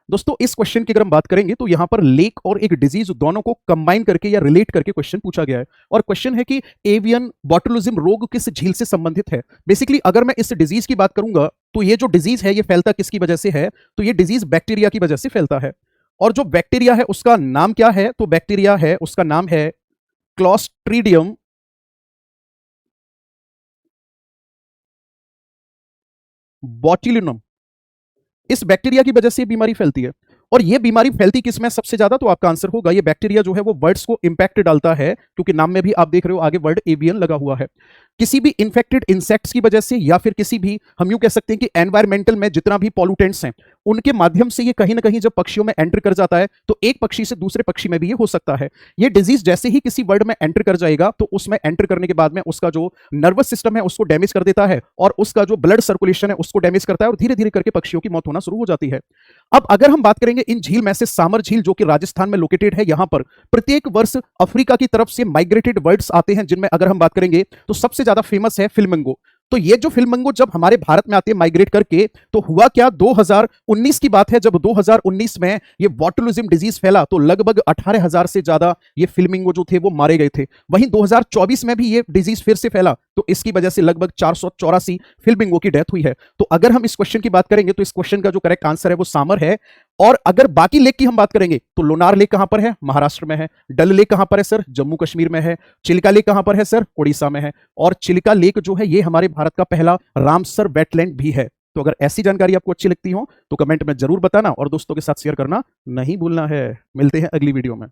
दोस्तों इस क्वेश्चन की अगर हम बात करेंगे तो यहां पर लेक और एक डिजीज दोनों को कंबाइन करके या रिलेट करके क्वेश्चन पूछा गया है। और क्वेश्चन है कि एवियन बॉटुलिज्म रोग किस झील से संबंधित है। बेसिकली अगर मैं इस डिजीज की बात करूंगा तो ये जो डिजीज है ये फैलता किसकी वजह से है, तो ये डिजीज बैक्टीरिया की वजह से फैलता है। और जो बैक्टीरिया है उसका नाम क्या है, तो बैक्टीरिया है उसका नाम है क्लॉस्ट्रीडियम बॉटुलिनम। इस बैक्टीरिया की वजह से बीमारी फैलती है। और ये बीमारी फैलती किस में सबसे ज्यादा, तो आपका आंसर होगा ये बैक्टीरिया जो है वो बर्ड्स को इंपैक्ट डालता है, क्योंकि नाम में भी आप देख रहे हो आगे वर्ड एवियन लगा हुआ है। किसी भी इन्फेक्टेड इंसेक्ट्स की वजह से या फिर किसी भी हम यूं कह सकते हैं कि एनवायरमेंटल में जितना भी पॉल्यूटेंट्स हैं उनके माध्यम से ये कहीं ना कहीं जब पक्षियों में एंटर कर जाता है तो एक पक्षी से दूसरे पक्षी में भी ये हो सकता है। ये डिजीज जैसे ही किसी बर्ड में एंटर कर जाएगा तो उसमें एंटर करने के बाद में उसका जो नर्वस सिस्टम है उसको डैमेज कर देता है और उसका जो ब्लड सर्कुलेशन है उसको डैमेज करता है और धीरे धीरे करके पक्षियों की मौत होना शुरू हो जाती है। अब अगर हम बात करेंगे इन झील में से सामर झील जो कि राजस्थान में लोकेटेड है, यहां पर प्रत्येक वर्ष अफ्रीका की तरफ से माइग्रेटेड बर्ड्स आते हैं, जिनमें अगर हम बात करेंगे तो सबसे ज्यादा फेमस है फ्लेमिंगो। तो ये जो फ्लेमिंगो जब हमारे भारत में आते हैं माइग्रेट करके, तो हुआ क्या 2019 की बात है, जब 2019 में ये बॉटुलिज्म डिजीज फैला तो लगभग 18,000 से ज्यादा ये फ्लेमिंगो जो थे वो मारे गए थे। वहीं 2024 में भी ये डिजीज फिर से फैला तो इसकी वजह से लगभग 484 फ्लेमिंगो की डेथ हुई है। तो अगर हम इस क्वेश्चन की बात करेंगे तो इस क्वेश्चन का जो करेक्ट आंसर है वो सामर है। और अगर बाकी लेक की हम बात करेंगे तो लोनार लेक कहां पर है, महाराष्ट्र में है। डल लेक कहां पर है सर, जम्मू कश्मीर में है। चिल्का लेक कहां पर है सर, उड़ीसा में है। और चिल्का लेक जो है ये हमारे भारत का पहला रामसर वेटलैंड भी है। तो अगर ऐसी जानकारी आपको अच्छी लगती हो तो कमेंट में जरूर बताना और दोस्तों के साथ शेयर करना नहीं भूलना है। मिलते हैं अगली वीडियो में।